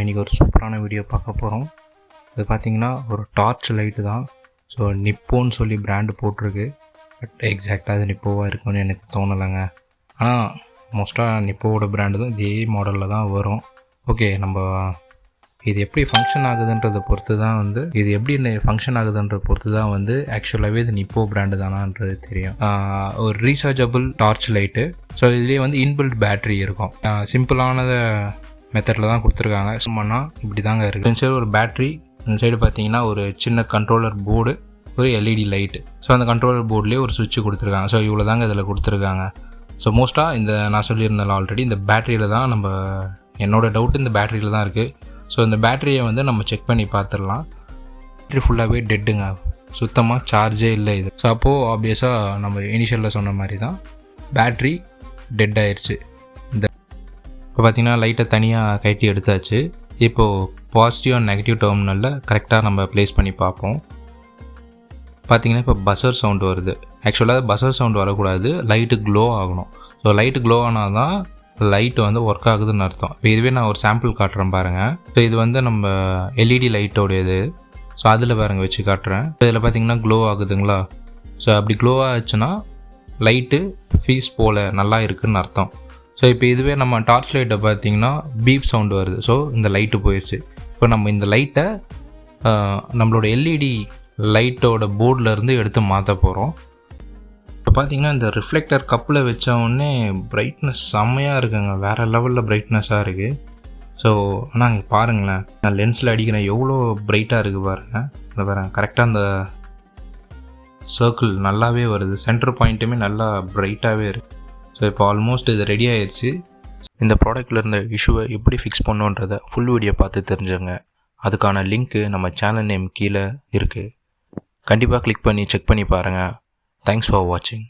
இன்றைக்கி ஒரு சூப்பரான வீடியோ பார்க்க போகிறோம். அது பார்த்திங்கன்னா ஒரு டார்ச் லைட்டு தான். ஸோ நிப்போன்னு சொல்லி பிராண்டு போட்டிருக்கு. பட் எக்ஸாக்டாக அது நிப்போவாக இருக்குன்னு எனக்கு தோணலைங்க. ஆனால் மோஸ்ட்டாக நிப்போவோட பிராண்டு தான் இதே மாடலில் தான் வரும். ஓகே, நம்ம இது எப்படி ஃபங்க்ஷன் ஆகுதுன்றதை பொறுத்து தான் வந்து ஆக்சுவலாகவே இது நிப்போ பிராண்டு தானான்றது தெரியும். ஒரு ரீசார்ஜபிள் டார்ச் லைட்டு. ஸோ இதுலேயே வந்து இன்பில்ட் பேட்ரி இருக்கும். சிம்பிளானத மெத்தடில் தான் கொடுத்துருக்காங்க. சும்மானா இப்படி தாங்க இருக்குது. இந்த சைடு ஒரு பேட்ரி, இந்த சைடு பார்த்தீங்கன்னா ஒரு சின்ன கண்ட்ரோலர் போர்டு, ஒரு எல்இடி லைட்டு. ஸோ அந்த கண்ட்ரோலர் போர்ட்லேயே ஒரு சுவிட்ச் கொடுத்துருக்காங்க. ஸோ இவ்வளோ தாங்க இதில் கொடுத்துருக்காங்க. ஸோ மோஸ்ட்டாக இந்த நான் சொல்லியிருந்தாலும் ஆல்ரெடி இந்த பேட்டரியில் தான் என்னோடய டவுட் இந்த பேட்டரியில் தான் இருக்குது. ஸோ இந்த பேட்டரியை வந்து நம்ம செக் பண்ணி பார்த்துடலாம். பேட்ரி ஃபுல்லாகவே டெட்டுங்க, சுத்தமாக சார்ஜே இல்லை இது. ஸோ அப்போது ஆப்வியஸாக நம்ம இனிஷியலில் சொன்ன மாதிரி தான் பேட்ரி டெட் ஆயிடுச்சு. இப்போ பார்த்திங்கன்னா லைட்டை தனியாக கட்டி எடுத்தாச்சு. இப்போது பாசிட்டிவ் அண்ட் நெகட்டிவ் டெர்மினலில் கரெக்டாக நம்ம ப்ளேஸ் பண்ணி பார்ப்போம். பார்த்திங்கன்னா இப்போ பஸர் சவுண்டு வருது. ஆக்சுவலாக பஸர் சவுண்டு வரக்கூடாது, லைட்டு க்ளோ ஆகணும். ஸோ லைட்டு க்ளோ ஆனால் தான் லைட்டு வந்து ஒர்க் ஆகுதுன்னு அர்த்தம். இப்போ இதுவே நான் ஒரு சாம்பிள் காட்டுறேன் பாருங்கள். ஸோ இது வந்து நம்ம எல்இடி லைட்டோடையது. ஸோ அதில் பாருங்கள் வச்சு காட்டுறேன். இதில் பார்த்திங்கன்னா க்ளோ ஆகுதுங்களா? ஸோ அப்படி க்ளோ ஆச்சுன்னா லைட்டு ஃபீஸ் போல் நல்லா இருக்குதுன்னு அர்த்தம். ஸோ இப்போ இதுவே நம்ம டார்ச் லைட்டை பார்த்திங்கன்னா பீப் சவுண்டு வருது. ஸோ இந்த லைட்டு போயிடுச்சு. இப்போ நம்ம இந்த லைட்டை நம்மளோட எல்இடி லைட்டோட போர்டிலேருந்து எடுத்து மாற்ற போகிறோம். இப்போ பார்த்திங்கன்னா இந்த ரிஃப்ளெக்டர் கப்பில் வச்சோடனே பிரைட்னஸ் செம்மையாக இருக்குங்க, வேறு லெவலில் பிரைட்னஸாக இருக்குது. ஸோ ஆனால் இங்கே பாருங்களேன், நான் லென்ஸில் அடிக்கிறேன் எவ்வளோ பிரைட்டாக இருக்குது பாருங்கள். இந்த பாருங்கள், கரெக்டாக அந்த சர்க்கிள் நல்லாவே வருது, சென்டர் பாயிண்ட்டுமே நல்லா பிரைட்டாகவே இருக்குது. ஸோ இப்போ ஆல்மோஸ்ட் இது ரெடி ஆயிடுச்சு. இந்த ப்ராடக்ட்டில் இருந்த இஷ்யூவை எப்படி ஃபிக்ஸ் பண்ணுன்றதை ஃபுல் வீடியோ பார்த்து தெரிஞ்சுங்க. அதுக்கான லிங்க்கு நம்ம சேனல் நேம் கீழே இருக்குது. கண்டிப்பாக கிளிக் பண்ணி செக் பண்ணி பாருங்கள். தேங்க்ஸ் ஃபார் வாட்சிங்.